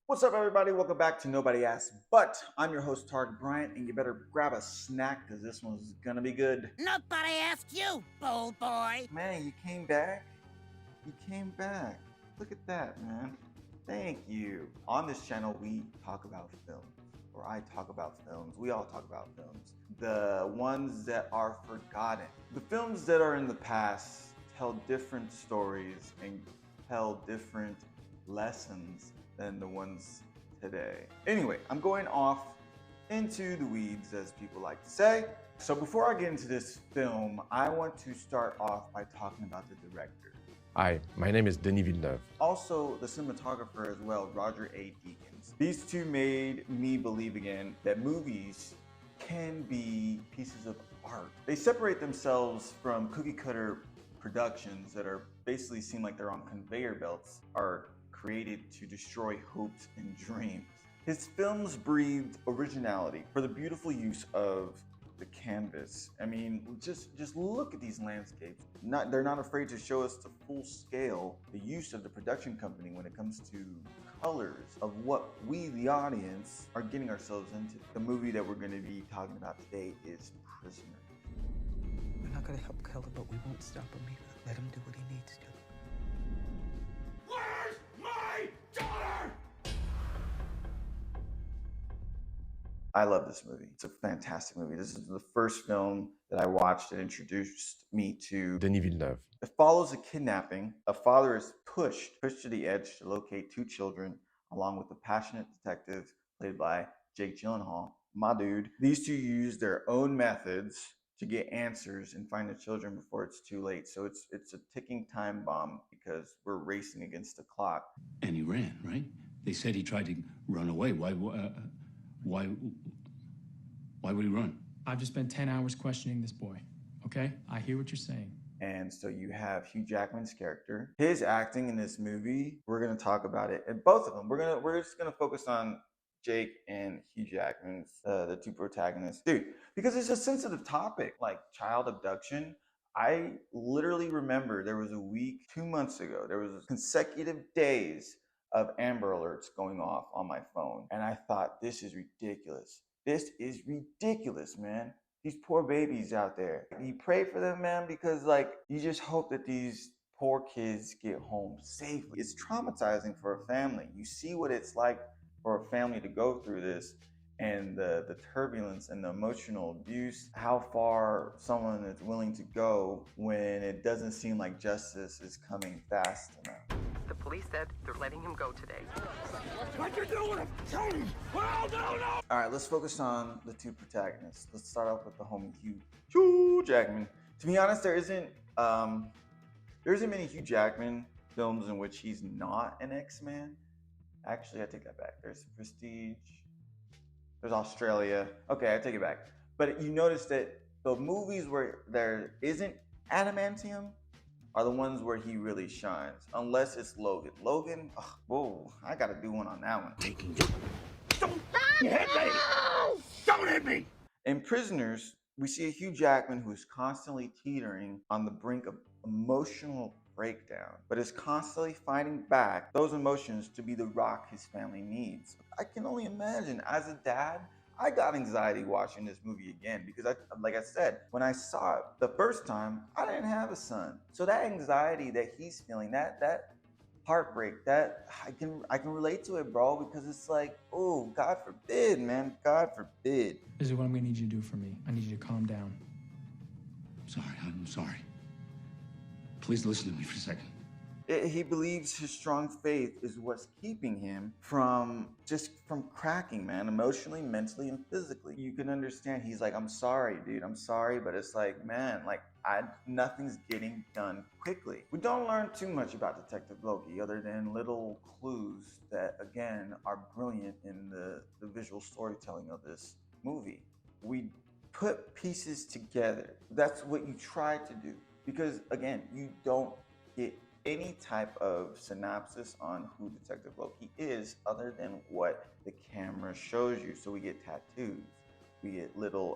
What's up, everybody? Welcome back to Nobody Asked But. I'm your host, Tarek Bryant, and you better grab a snack because this one's gonna be good. Nobody asked you, bold boy. Man, you came back. You came back. Look at that, man. Thank you. On this channel, we talk about films, or I talk about films. We all talk about films. The ones that are forgotten. The films that are in the past tell different stories and tell different lessons than the ones today. Anyway, I'm going off into the weeds, as people like to say. So before I get into this film, I want to start off by talking about the director. Hi, my name is Denis Villeneuve. Also, the cinematographer as well, Roger A. Deakins. These two made me believe again that movies can be pieces of art. They separate themselves from cookie cutter productions that are basically seem like they're on conveyor belts, are created to destroy hopes and dreams. His films breathed originality for the beautiful use of the canvas. I mean, just look at these landscapes. They're not afraid to show us the full scale, the use of the production company when it comes to colors of what we, the audience, are getting ourselves into. The movie that we're going to be talking about today is Prisoners. We're not gonna help Keller, but we won't stop him either. Let him do what he needs to. Where's my daughter? I love this movie. It's a fantastic movie. This is the first film that I watched that introduced me to Denis Villeneuve. It follows a kidnapping. A father is pushed to the edge to locate two children, along with a passionate detective played by Jake Gyllenhaal, my dude. These two use their own methods to get answers and find the children before it's too late. So it's a ticking time bomb because we're racing against the clock. And he ran, right? They said he tried to run away. Why would he run? I've just spent 10 hours questioning this boy, okay? I hear what you're saying. And so you have Hugh Jackman's character. His acting in this movie, we're gonna talk about it. And both of them, we're just gonna focus on Jake and Hugh Jackman's, the two protagonists. Dude, because it's a sensitive topic, like child abduction. I literally remember there was a week, 2 months ago, there was consecutive days of Amber Alerts going off on my phone. And I thought, this is ridiculous. This is ridiculous, man. These poor babies out there. You pray for them, man, because like you just hope that these poor kids get home safely. It's traumatizing for a family. You see what it's like for a family to go through this, and the turbulence and the emotional abuse, how far someone is willing to go when it doesn't seem like justice is coming fast enough. The police said they're letting him go today. What you doing? Tell me! Oh, no! All right, let's focus on the two protagonists. Let's start off with the homie Hugh Jackman. To be honest, there isn't many Hugh Jackman films in which he's not an X-Man. Actually, I take that back. There's Prestige. There's Australia. Okay, I take it back. But you notice that the movies where there isn't adamantium are the ones where he really shines. Unless it's Logan. Logan, whoa, I gotta do one on that one. Taking you. Don't hit me! Don't hit me! In Prisoners, we see a Hugh Jackman who is constantly teetering on the brink of emotional breakdown, but is constantly fighting back those emotions to be the rock his family needs. I can only imagine, as a dad, I got anxiety watching this movie again because, like I said, when I saw it the first time, I didn't have a son. So that anxiety that he's feeling, that heartbreak, that I can relate to it, bro, because it's like, oh, God forbid, man, God forbid. This is what I'm gonna need you to do for me. I need you to calm down. I'm sorry. Please listen to me for a second. He believes his strong faith is what's keeping him from cracking, man, emotionally, mentally, and physically. You can understand. He's like, I'm sorry, dude. I'm sorry, but it's like, man, like nothing's getting done quickly. We don't learn too much about Detective Loki other than little clues that, again, are brilliant in the visual storytelling of this movie. We put pieces together. That's what you try to do. Because, again, you don't get any type of synopsis on who Detective Loki is other than what the camera shows you. So we get tattoos, we get little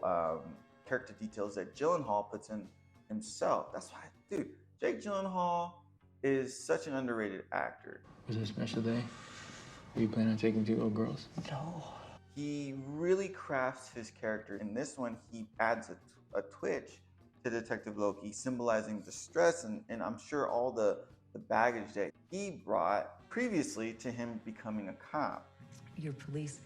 character details that Gyllenhaal puts in himself. That's why, dude, Jake Gyllenhaal is such an underrated actor. Was it a special day? You plan on taking 2 little girls? No. He really crafts his character. In this one, he adds a twitch to Detective Loki, symbolizing distress and I'm sure all the baggage that he brought previously to him becoming a cop. Your police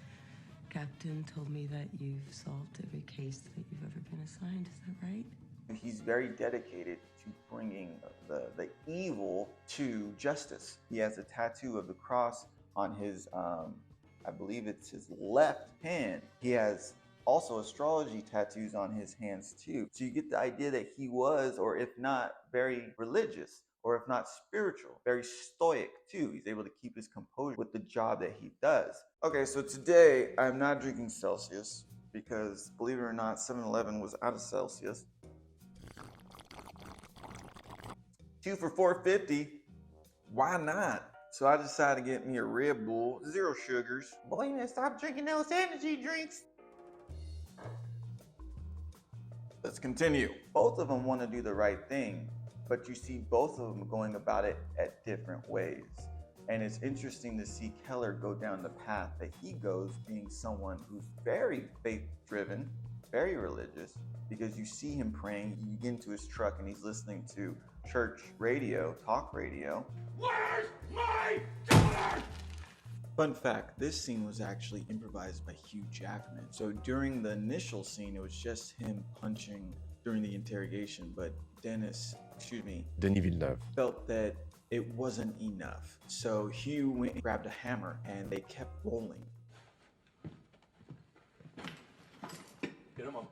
captain told me that you've solved every case that you've ever been assigned. Is that right? He's very dedicated to bringing the evil to justice. He has a tattoo of the cross on his, I believe it's his left hand. He has also astrology tattoos on his hands too. So you get the idea that he was, or if not, very religious, or if not spiritual, very stoic too. He's able to keep his composure with the job that he does. Okay, so today I'm not drinking Celsius because, believe it or not, 7-Eleven was out of Celsius. 2 for $4.50. Why not? So I decided to get me a Red Bull, 0 sugars. Boy, you need to stop drinking those energy drinks. Let's continue. Both of them want to do the right thing, but you see both of them going about it at different ways. And it's interesting to see Keller go down the path that he goes, being someone who's very faith-driven, very religious, because you see him praying. You get into his truck and he's listening to church radio, talk radio. Where's my daughter? Fun fact, this scene was actually improvised by Hugh Jackman. So during the initial scene, it was just him punching during the interrogation, but Denis Villeneuve. felt that it wasn't enough. So Hugh went and grabbed a hammer and they kept rolling. Get him up.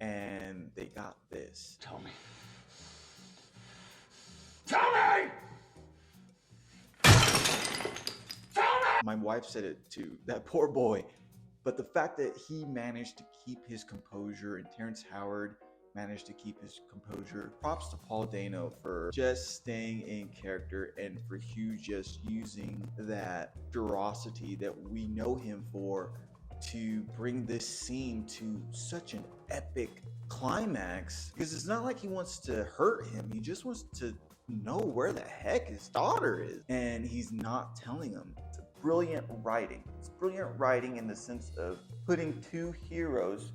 And they got this. Tell me. Tell me! My wife said it too, that poor boy. But the fact that he managed to keep his composure and Terrence Howard managed to keep his composure. Props to Paul Dano for just staying in character and for Hugh just using that ferocity that we know him for to bring this scene to such an epic climax. Because it's not like he wants to hurt him. He just wants to know where the heck his daughter is. And he's not telling him. It's brilliant writing. It's brilliant writing in the sense of putting two heroes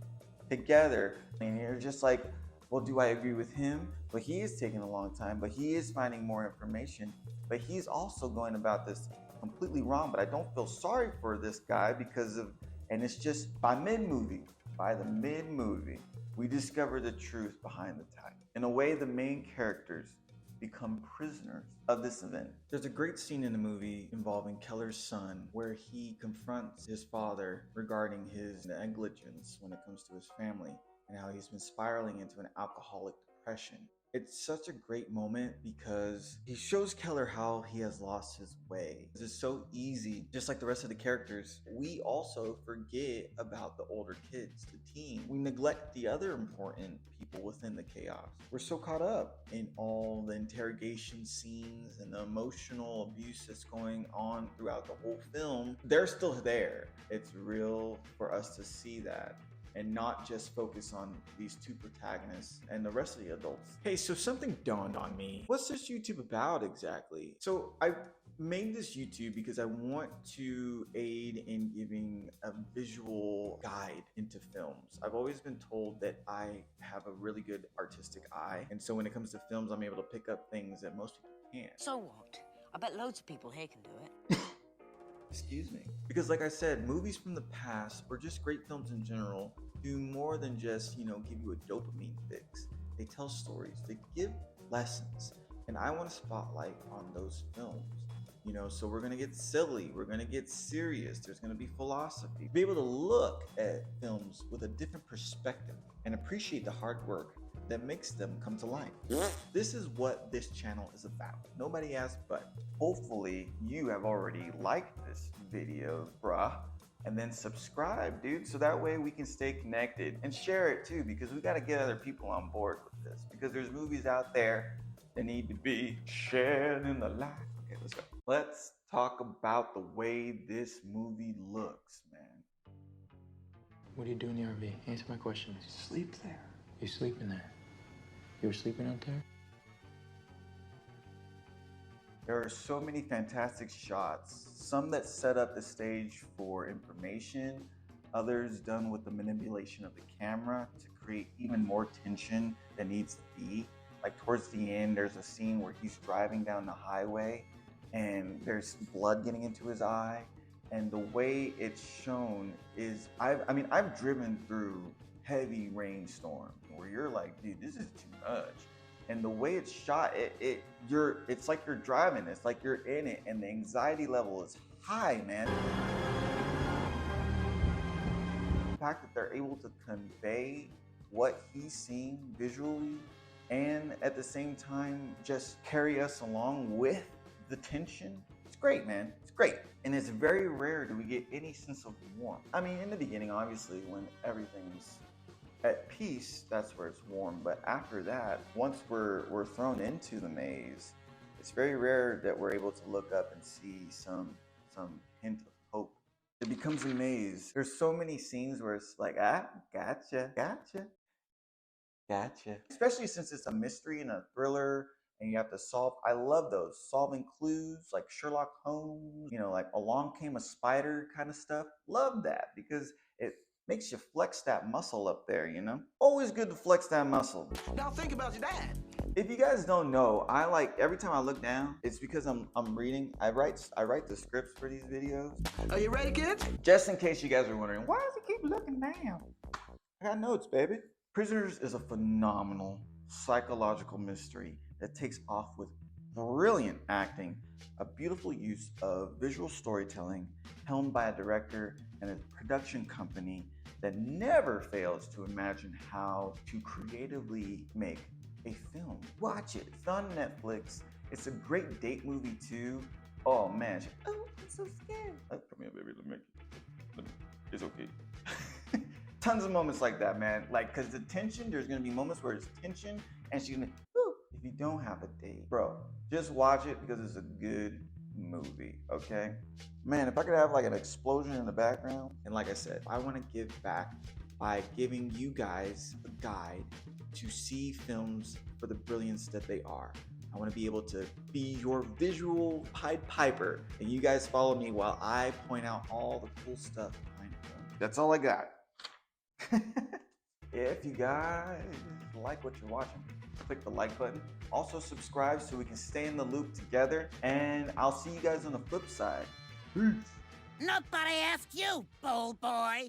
together. And you're just like, well, do I agree with him? But he is taking a long time, but he is finding more information. But he's also going about this completely wrong. But I don't feel sorry for this guy because of, and it's just by the mid-movie, we discover the truth behind the title. In a way, the main characters become prisoners of this event. There's a great scene in the movie involving Keller's son where he confronts his father regarding his negligence when it comes to his family and how he's been spiraling into an alcoholic depression. It's such a great moment because he shows Keller how he has lost his way. It's so easy, just like the rest of the characters. We also forget about the older kids, the teens. We neglect the other important people within the chaos. We're so caught up in all the interrogation scenes and the emotional abuse that's going on throughout the whole film. They're still there. It's real for us to see that and not just focus on these two protagonists and the rest of the adults. Hey, so something dawned on me. What's this YouTube about exactly? So I made this YouTube because I want to aid in giving a visual guide into films. I've always been told that I have a really good artistic eye. And so when it comes to films, I'm able to pick up things that most people can't. So what? I bet loads of people here can do it. Excuse me. Because like I said, movies from the past, or just great films in general, do more than just, give you a dopamine fix. They tell stories, they give lessons. And I want to spotlight on those films. So we're going to get silly, we're going to get serious, there's going to be philosophy. Be able to look at films with a different perspective and appreciate the hard work that makes them come to life. This is what this channel is about. Nobody asked but. Hopefully you have already liked this video, bruh, and then subscribe, dude, so that way we can stay connected, and share it too, because we got to get other people on board with this, because there's movies out there that need to be shared in the light. Okay, let's go. Let's talk about the way this movie looks, man. What do you do in the RV? Answer my question. Sleep there. You sleeping there? You were sleeping out there? There are so many fantastic shots, some that set up the stage for information, others done with the manipulation of the camera to create even more tension than needs to be. Like towards the end, there's a scene where he's driving down the highway and there's blood getting into his eye. And the way it's shown is, I've driven through heavy rainstorm where you're like, dude, this is too much. And the way it's shot, it's like you're driving, it's like you're in it, and the anxiety level is high, man. The fact that they're able to convey what he's seeing visually and at the same time just carry us along with the tension, it's great, man. It's great. And it's very rare do we get any sense of warmth. I mean, in the beginning, obviously, when everything's at peace, that's where it's warm. But after that, once we're thrown into the maze, it's very rare that we're able to look up and see some hint of hope. It becomes a maze. There's so many scenes where it's like, gotcha. Especially since it's a mystery and a thriller and you have to solve. I love those solving clues like Sherlock Holmes, like Along Came a Spider kind of stuff. Love that because it makes you flex that muscle up there, Always good to flex that muscle. Now think about your dad. If you guys don't know, I like every time I look down, it's because I'm reading. I write the scripts for these videos. Are you ready, kids? Just in case you guys are wondering, why does he keep looking down? I got notes, baby. Prisoners is a phenomenal psychological mystery that takes off with brilliant acting, a beautiful use of visual storytelling, helmed by a director and a production company that never fails to imagine how to creatively make a film. Watch it. It's on Netflix. It's a great date movie too. Oh man. Oh, I'm so scared. Come here, baby. Let me. It's okay. Tons of moments like that, man. Like, cause the tension. There's gonna be moments where it's tension, and she's gonna. Woo. If you don't have a date, bro, just watch it because it's a good movie. Okay, man. If I could have like an explosion in the background, and like I said, I want to give back by giving you guys a guide to see films for the brilliance that they are. I want to be able to be your visual Pied Piper, and you guys follow me while I point out all the cool stuff behind the film. That's all I got. If you guys like what you're watching, click the like button. Also subscribe so we can stay in the loop together, and I'll see you guys on the flip side. Peace. Nobody asked you, bold boy.